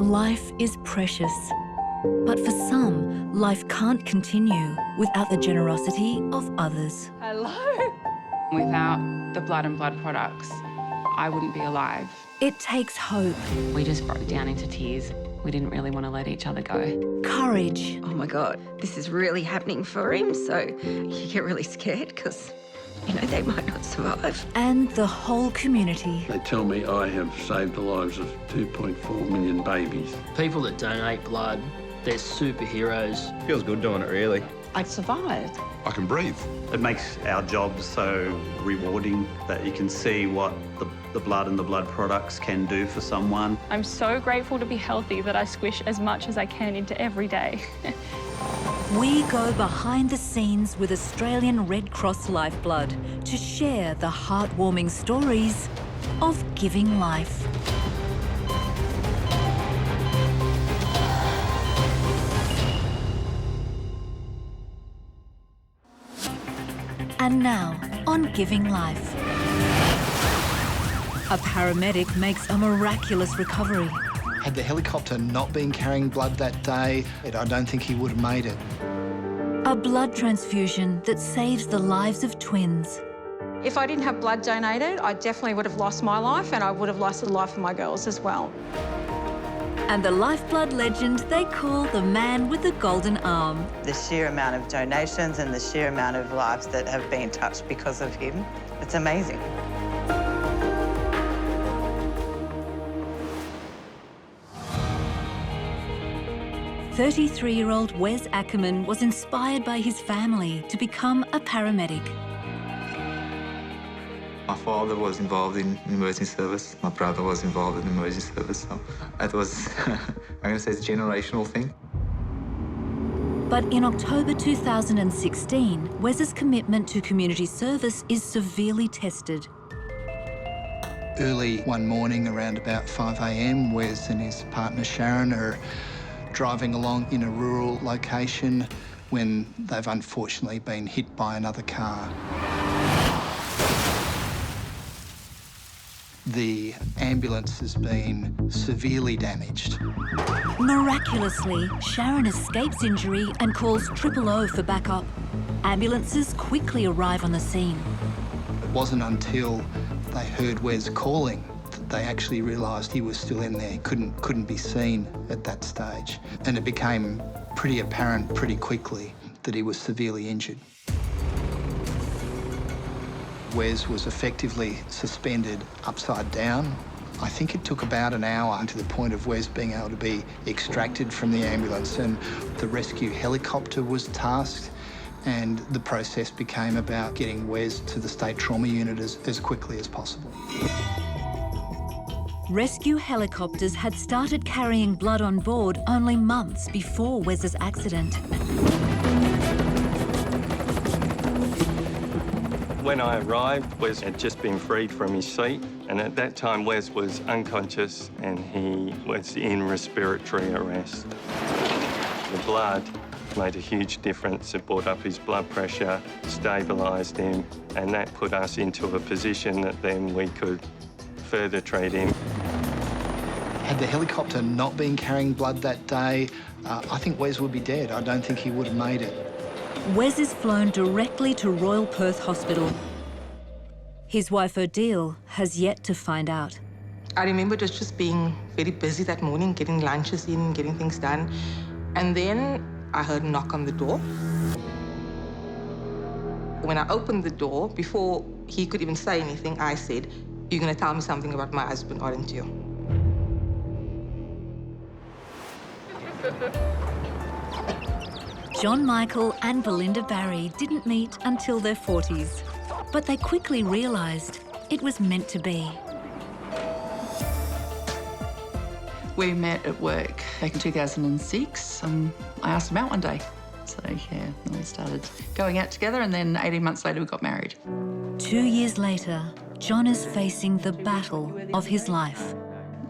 Life is precious. But for some, life can't continue without the generosity of others. Hello. Without the blood and blood products, I wouldn't be alive. It takes hope, We just broke down into tears. We didn't really want to let each other go. courage, Oh my God, this is really happening for him. So you get really scared because, you know, they might not survive. and the whole community. They tell me I have saved the lives of 2.4 million babies. People that donate blood, they're superheroes. Feels good doing it, really. I survived. I can breathe. It makes our job so rewarding that you can see what the blood and the blood products can do for someone. I'm so grateful to be healthy that I squish as much as I can into every day. We go behind the scenes with Australian Red Cross Lifeblood to share the heartwarming stories of giving life. And now, on Giving Life. A paramedic makes a miraculous recovery. Had the helicopter not been carrying blood that day, I don't think he would have made it. A blood transfusion that saves the lives of twins. If I didn't have blood donated, I definitely would have lost my life and I would have lost the life of my girls as well. And the lifeblood legend they call the man with the golden arm. The sheer amount of donations and the sheer amount of lives that have been touched because of him, it's amazing. "33-year-old Wes Ackerman was inspired by his family to become a paramedic. My father was involved in emergency service. My brother was involved in emergency service. So it was, I'm going to say it's a generational thing. But in October 2016, Wes's commitment to community service is severely tested. Early one morning, around about 5 a.m, Wes and his partner Sharon are driving along in a rural location when they've unfortunately been hit by another car. The ambulance has been severely damaged. Miraculously, Sharon escapes injury and calls 000 for backup. Ambulances quickly arrive on the scene. It wasn't until they heard Wes calling that they actually realised he was still in there, couldn't be seen at that stage. And it became pretty apparent pretty quickly that he was severely injured. Wes was effectively suspended upside down. I think it took about an hour to the point of Wes being able to be extracted from the ambulance, and the rescue helicopter was tasked, and the process became about getting Wes to the state trauma unit as quickly as possible. Rescue helicopters had started carrying blood on board only months before Wes's accident. When I arrived, Wes had just been freed from his seat, and at that time Wes was unconscious and he was in respiratory arrest. The blood made a huge difference. It brought up his blood pressure, stabilised him, and that put us into a position that then we could further treat him. Had the helicopter not been carrying blood that day, I think Wes would be dead. I don't think he would have made it. Wes is flown directly to Royal Perth Hospital. His wife Odile has yet to find out. I remember just being very busy that morning, getting lunches in, getting things done. And then I heard a knock on the door. When I opened the door, before he could even say anything, I said, "You're going to tell me something about my husband, aren't you?" John Michael and Belinda Barry didn't meet until their 40s, but they quickly realised it was meant to be. We met at work back in 2006. I asked him out one day. So, yeah, we started going out together, and then 18 months later, we got married. 2 years later, John is facing the battle of his life.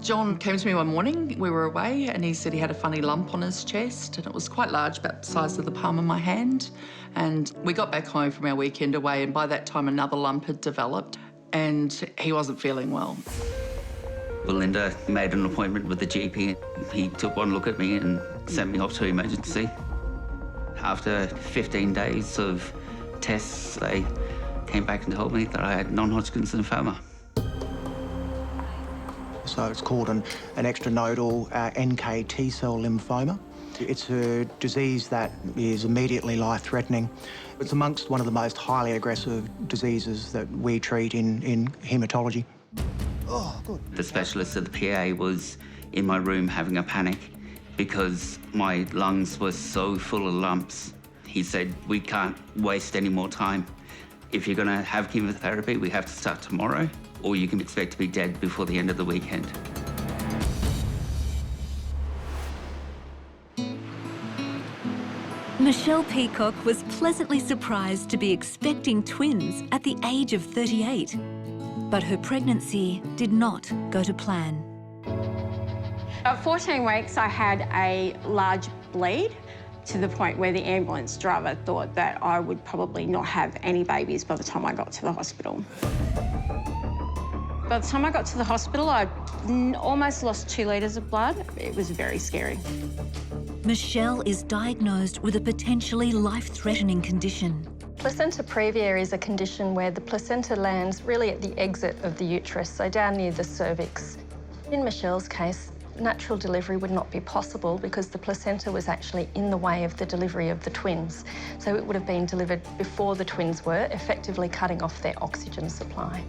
John came to me one morning, we were away, and he said he had a funny lump on his chest, and it was quite large, about the size of the palm of my hand. And we got back home from our weekend away, and by that time another lump had developed, and he wasn't feeling well. Belinda made an appointment with the GP. He took one look at me and sent me off to emergency. After 15 days of tests, they came back and told me that I had non-Hodgkin's lymphoma. So it's called an extranodal NK T-cell lymphoma. It's a disease that is immediately life-threatening. It's amongst one of the most highly aggressive diseases that we treat in haematology. Oh, good. The specialist at the PA was in my room having a panic because my lungs were so full of lumps. He said, we can't waste any more time. If you're going to have chemotherapy, we have to start tomorrow, or you can expect to be dead before the end of the weekend. Michelle Peacock was pleasantly surprised to be expecting twins at the age of 38. But her pregnancy did not go to plan. At 14 weeks, I had a large bleed to the point where the ambulance driver thought that I would probably not have any babies by the time I got to the hospital. By the time I got to the hospital, I almost lost 2 litres of blood. It was very scary. Michelle is diagnosed with a potentially life-threatening condition. Placenta previa is a condition where the placenta lands really at the exit of the uterus, so down near the cervix. In Michelle's case, natural delivery would not be possible because the placenta was actually in the way of the delivery of the twins. So it would have been delivered before the twins were, effectively cutting off their oxygen supply.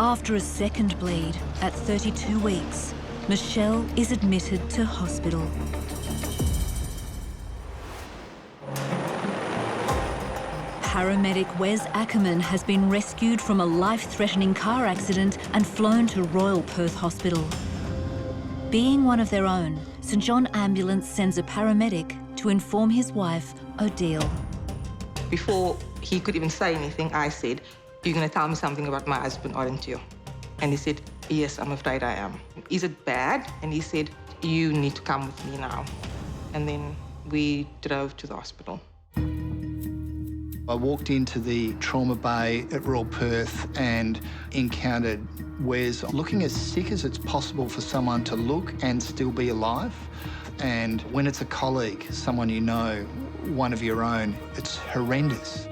After a second bleed at 32 weeks, Michelle is admitted to hospital. Paramedic Wes Ackerman has been rescued from a life-threatening car accident and flown to Royal Perth Hospital. Being one of their own, St John Ambulance sends a paramedic to inform his wife, Odile. Before he could even say anything, I said, "You're going to tell me something about my husband, aren't you?" And he said, "Yes, I'm afraid I am." "Is it bad?" And he said, "You need to come with me now." And then we drove to the hospital. I walked into the trauma bay at Royal Perth and encountered Wes looking as sick as it's possible for someone to look and still be alive. And when it's a colleague, someone you know, one of your own, it's horrendous.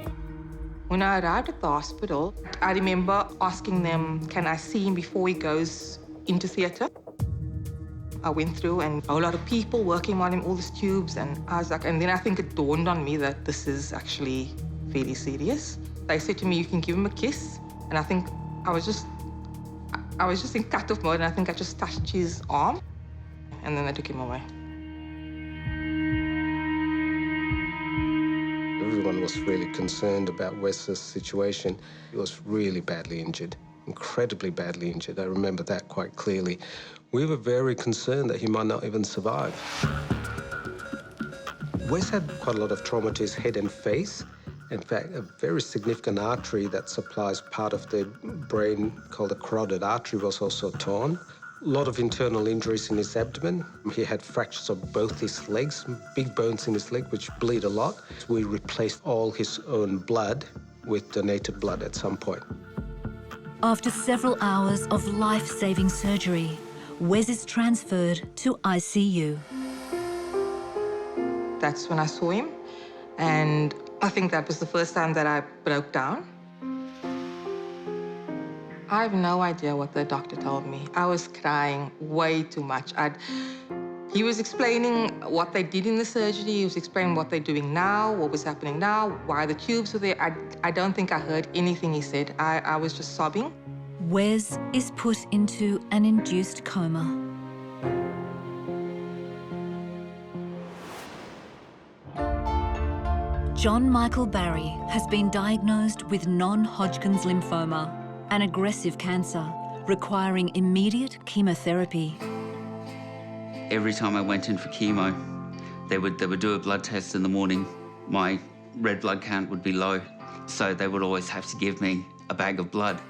When I arrived at the hospital, I remember asking them, can I see him before he goes into theatre? I went through and a lot of people working on him, all these tubes, and I was like, and then I think it dawned on me that this is actually very serious. They said to me, you can give him a kiss. And I think I was just in cut-off mode, and I think I just touched his arm, and then they took him away. Everyone was really concerned about Wes's situation. He was really badly injured, incredibly badly injured. I remember that quite clearly. We were very concerned that he might not even survive. Wes had quite a lot of trauma to his head and face. In fact, a very significant artery that supplies part of the brain called the carotid artery was also torn. A lot of internal injuries in his abdomen. He had fractures of both his legs, big bones in his leg, which bleed a lot. We replaced all his own blood with donated blood at some point. After several hours of life-saving surgery, Wes is transferred to ICU. That's when I saw him, and I think that was the first time that I broke down. I have no idea what the doctor told me. I was crying way too much. He was explaining what they did in the surgery. He was explaining what they're doing now, what was happening now, why the tubes were there. I don't think I heard anything he said. I was just sobbing. Wes is put into an induced coma. John Michael Barry has been diagnosed with non-Hodgkin's lymphoma, an aggressive cancer requiring immediate chemotherapy. Every time I went in for chemo, they would do a blood test in the morning. My red blood count would be low, so they would always have to give me a bag of blood.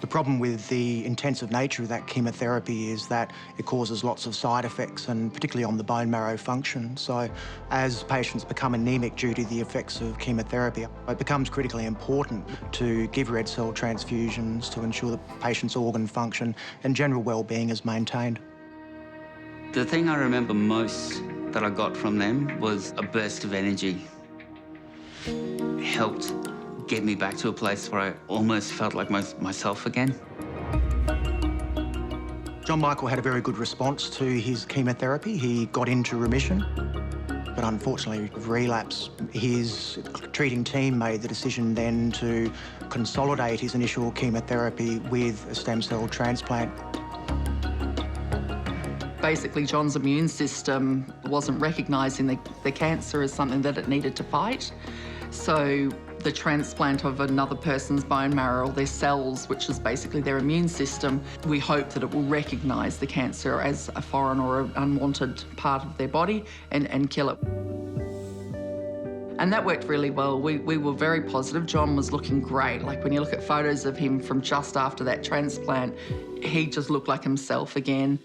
The problem with the intensive nature of that chemotherapy is that it causes lots of side effects, and particularly on the bone marrow function. So as patients become anemic due to the effects of chemotherapy, it becomes critically important to give red cell transfusions to ensure the patient's organ function and general well-being is maintained. The thing I remember most that I got from them was a burst of energy. It helped get me back to a place where I almost felt like myself again. John Michael had a very good response to his chemotherapy. He got into remission, but unfortunately relapse. His treating team made the decision then to consolidate his initial chemotherapy with a stem cell transplant. Basically, John's immune system wasn't recognising the cancer as something that it needed to fight. So the transplant of another person's bone marrow, their cells, which is basically their immune system, we hope that it will recognise the cancer as a foreign or an unwanted part of their body and kill it. And that worked really well. We were very positive. John was looking great. Like, when you look at photos of him from just after that transplant, he just looked like himself again.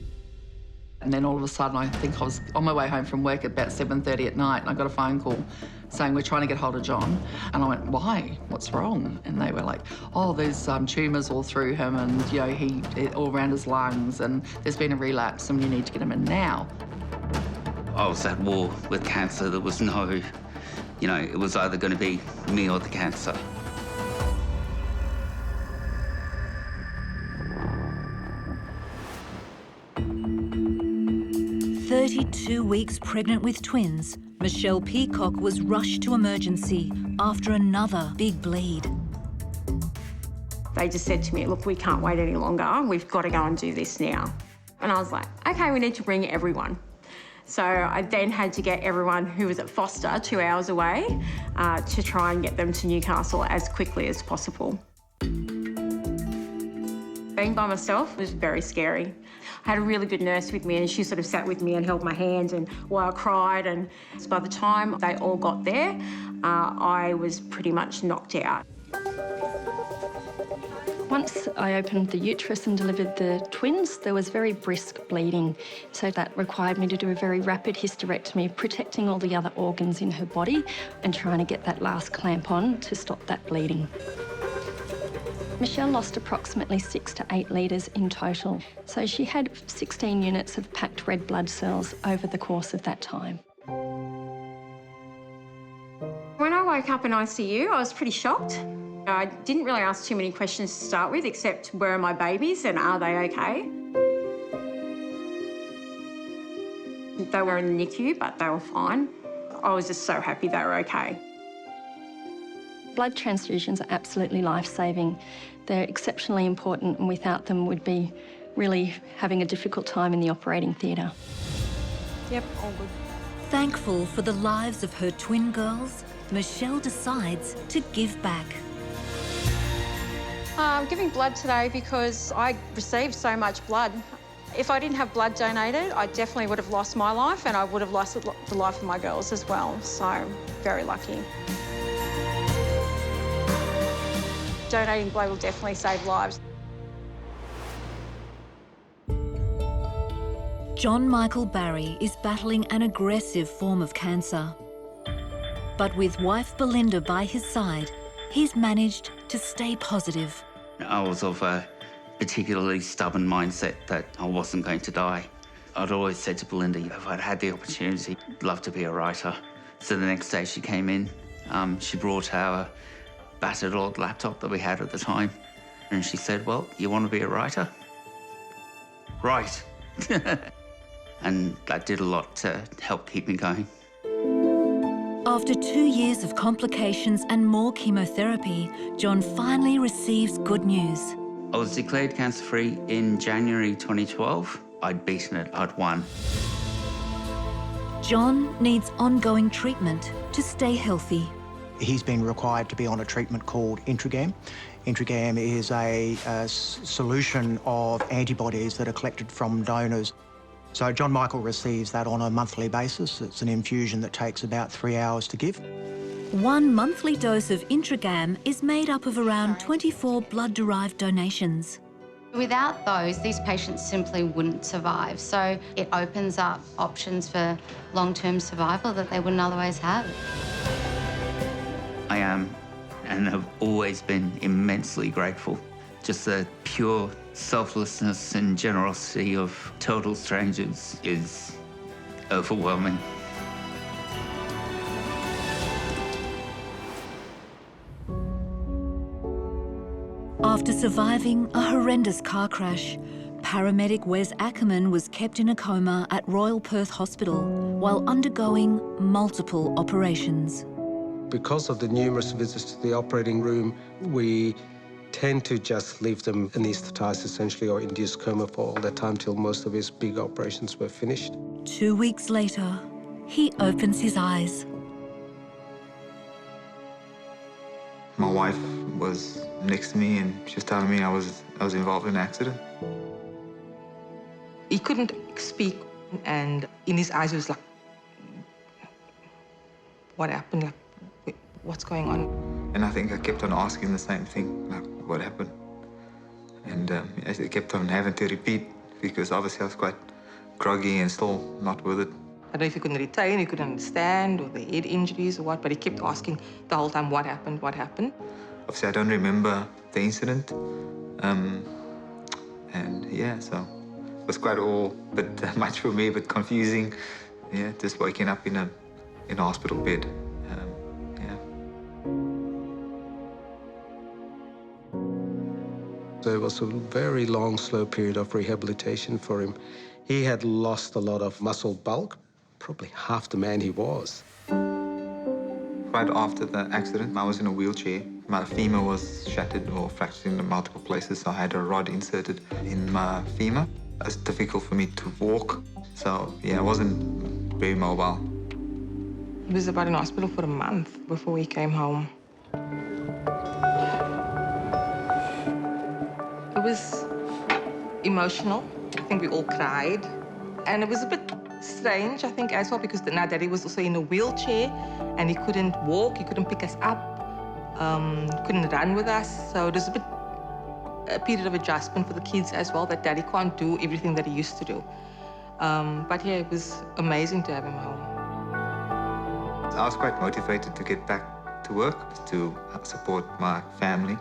And then all of a sudden, I think I was on my way home from work at about 7:30 at night, and I got a phone call saying, we're trying to get hold of John. And I went, why? What's wrong? And they were like, oh, there's tumours all through him, and, you know, all around his lungs, and there's been a relapse, and you need to get him in now. I was at war with cancer. There was no, you know, it was either going to be me or the cancer. "32 weeks pregnant with twins, Michelle Peacock was rushed to emergency after another big bleed. They just said to me, look, we can't wait any longer. We've got to go and do this now. And I was like, OK, we need to bring everyone. So I then had to get everyone who was at Foster 2 hours away to try and get them to Newcastle as quickly as possible. Being by myself was very scary. I had a really good nurse with me, and she sort of sat with me and held my hand and while I cried. And by the time they all got there, I was pretty much knocked out. Once I opened the uterus and delivered the twins, there was very brisk bleeding. So that required me to do a very rapid hysterectomy, protecting all the other organs in her body and trying to get that last clamp on to stop that bleeding. Michelle lost approximately 6 to 8 litres in total. So she had 16 units of packed red blood cells over the course of that time. When I woke up in ICU, I was pretty shocked. I didn't really ask too many questions to start with, except where are my babies and are they okay? They were in the NICU, but they were fine. I was just so happy they were okay. Blood transfusions are absolutely life-saving. They're exceptionally important, and without them would be really having a difficult time in the operating theatre. Yep, all good. Thankful for the lives of her twin girls, Michelle decides to give back. I'm giving blood today because I received so much blood. If I didn't have blood donated, I definitely would have lost my life, and I would have lost the life of my girls as well. So, very lucky. Donating blood will definitely save lives. John Michael Barry is battling an aggressive form of cancer. But with wife Belinda by his side, he's managed to stay positive. I was of a particularly stubborn mindset that I wasn't going to die. I'd always said to Belinda, if I'd had the opportunity, I'd love to be a writer. So the next day she came in, she brought our battered old laptop that we had at the time, and she said, well, you want to be a writer? Right. And that did a lot to help keep me going. After 2 years of complications and more chemotherapy, John finally receives good news. I was declared cancer-free in January 2012. I'd beaten it, I'd won. John needs ongoing treatment to stay healthy. He's been required to be on a treatment called Intragam. Intragam is a solution of antibodies that are collected from donors. So John Michael receives that on a monthly basis. It's an infusion that takes about 3 hours to give. One monthly dose of Intragam is made up of around 24 blood-derived donations. Without those, these patients simply wouldn't survive. So it opens up options for long-term survival that they wouldn't otherwise have. I am and have always been immensely grateful. Just the pure selflessness and generosity of total strangers is overwhelming. After surviving a horrendous car crash, paramedic Wes Ackerman was kept in a coma at Royal Perth Hospital while undergoing multiple operations. Because of the numerous visits to the operating room, we tend to just leave them anaesthetised essentially or induced coma for all that time till most of his big operations were finished. 2 weeks later, he opens his eyes. My wife was next to me and she was telling me I was involved in an accident. He couldn't speak, and in his eyes, he was like, what happened? Like, what's going on? And I think I kept on asking the same thing, like, what happened? And I kept on having to repeat because obviously I was quite groggy and still not with it. I don't know if he couldn't retain, he couldn't understand, or the head injuries or what, but he kept asking the whole time, what happened, what happened? Obviously, I don't remember the incident. And yeah, so it was quite all bit much for me, a bit confusing. Yeah, just waking up in a hospital bed. Yeah. So it was a very long, slow period of rehabilitation for him. He had lost a lot of muscle bulk, probably half the man he was. Right after the accident, I was in a wheelchair. My femur was shattered or fractured in multiple places, so I had a rod inserted in my femur. It was difficult for me to walk, so yeah, I wasn't very mobile. He was about in hospital for a month before he came home. It was emotional. I think we all cried. And it was a bit strange, I think, as well, because now Daddy was also in a wheelchair and he couldn't walk, he couldn't pick us up, couldn't run with us. So it was a period of adjustment for the kids as well, that Daddy can't do everything that he used to do. But yeah, it was amazing to have him home. I was quite motivated to get back to work, to support my family.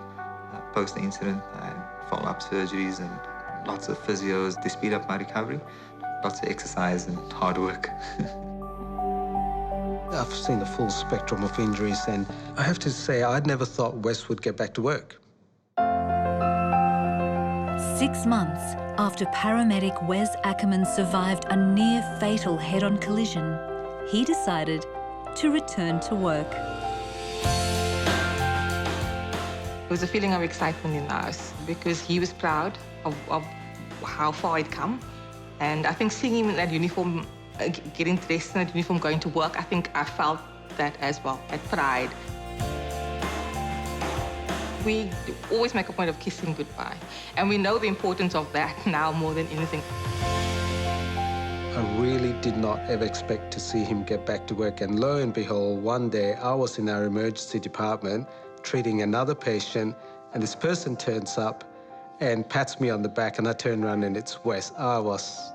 Post the incident, I had follow-up surgeries and lots of physios to speed up my recovery. Lots of exercise and hard work. I've seen the full spectrum of injuries, and I have to say, I'd never thought Wes would get back to work. 6 months after paramedic Wes Ackerman survived a near-fatal head-on collision, he decided to return to work. There was a feeling of excitement in the house because he was proud of how far he'd come. And I think seeing him in that uniform, getting dressed in that uniform, going to work, I think I felt that as well, that pride. We always make a point of kissing goodbye. And we know the importance of that now more than anything. I really did not ever expect to see him get back to work. And lo and behold, one day I was in our emergency department treating another patient, and this person turns up and pats me on the back, and I turn around and it's Wes. I was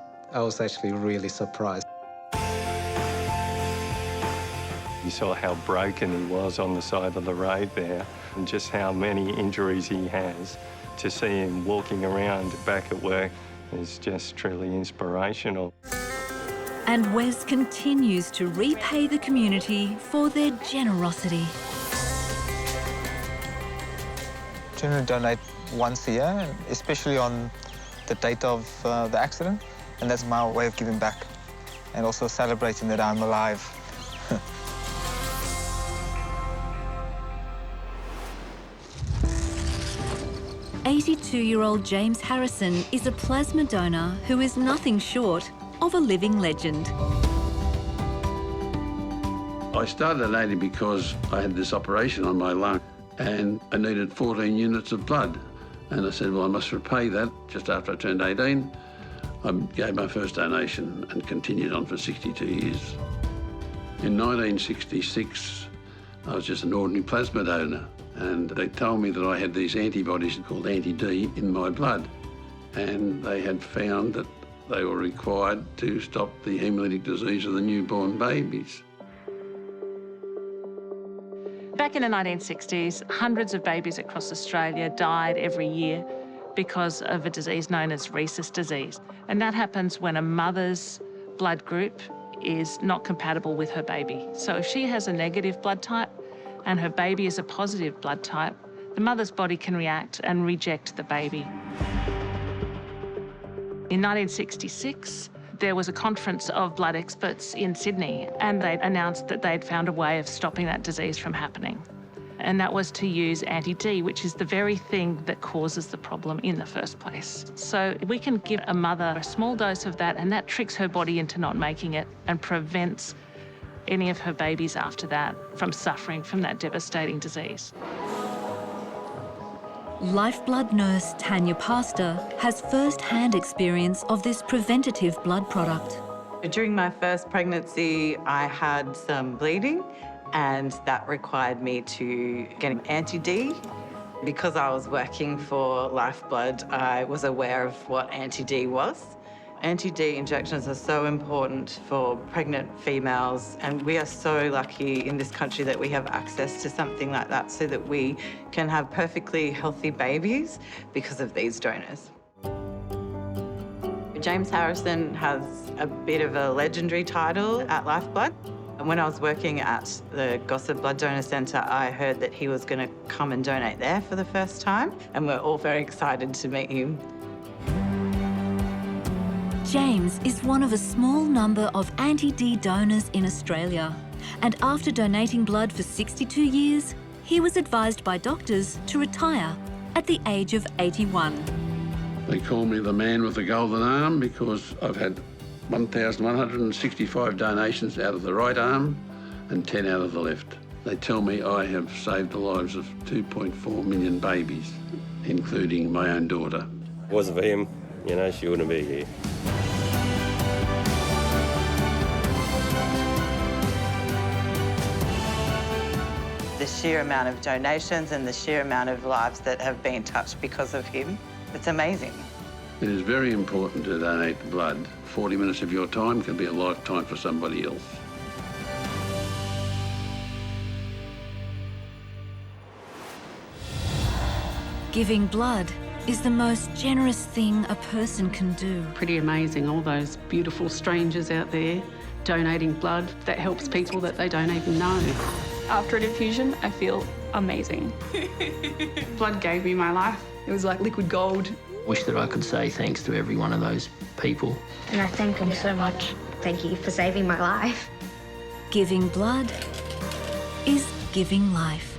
actually really surprised. You saw how broken he was on the side of the road there and just how many injuries he has. To see him walking around back at work is just truly inspirational. And Wes continues to repay the community for their generosity. Generally donate once a year, especially on the date of the accident, and that's my way of giving back and also celebrating that I'm alive. 82-year-old James Harrison is a plasma donor who is nothing short of a living legend. I started donating because I had this operation on my lung and I needed 14 units of blood. And I said, well, I must repay that. Just after I turned 18, I gave my first donation and continued on for 62 years. In 1966, I was just an ordinary plasma donor, and they told me that I had these antibodies called anti-D in my blood, and they had found that they were required to stop the hemolytic disease of the newborn babies. Back in the 1960s, hundreds of babies across Australia died every year because of a disease known as rhesus disease. And that happens when a mother's blood group is not compatible with her baby. So if she has a negative blood type and her baby is a positive blood type, the mother's body can react and reject the baby. In 1966, there was a conference of blood experts in Sydney, and they announced that they'd found a way of stopping that disease from happening. And that was to use anti-D, which is the very thing that causes the problem in the first place. So we can give a mother a small dose of that, and that tricks her body into not making it and prevents any of her babies after that from suffering from that devastating disease. Lifeblood nurse Tanya Pastor has first-hand experience of this preventative blood product. During my first pregnancy, I had some bleeding, and that required me to get an anti-D. Because I was working for Lifeblood, I was aware of what anti-D was. Anti-D injections are so important for pregnant females, and we are so lucky in this country that we have access to something like that so that we can have perfectly healthy babies because of these donors. James Harrison has a bit of a legendary title at Lifeblood. And when I was working at the Gossip Blood Donor Centre, I heard that he was going to come and donate there for the first time, and we're all very excited to meet him. James is one of a small number of anti-D donors in Australia. And after donating blood for 62 years, he was advised by doctors to retire at the age of 81. They call me the man with the golden arm because I've had 1,165 donations out of the right arm and 10 out of the left. They tell me I have saved the lives of 2.4 million babies, including my own daughter. If it wasn't for him, you know, she wouldn't be here. The sheer amount of donations and the sheer amount of lives that have been touched because of him, it's amazing. It is very important to donate blood. 40 minutes of your time can be a lifetime for somebody else. Giving blood is the most generous thing a person can do. Pretty amazing, all those beautiful strangers out there donating blood that helps people that they don't even know. After an infusion, I feel amazing. Blood gave me my life. It was like liquid gold. Wish that I could say thanks to every one of those people. And I thank them so much. Thank you for saving my life. Giving blood is giving life.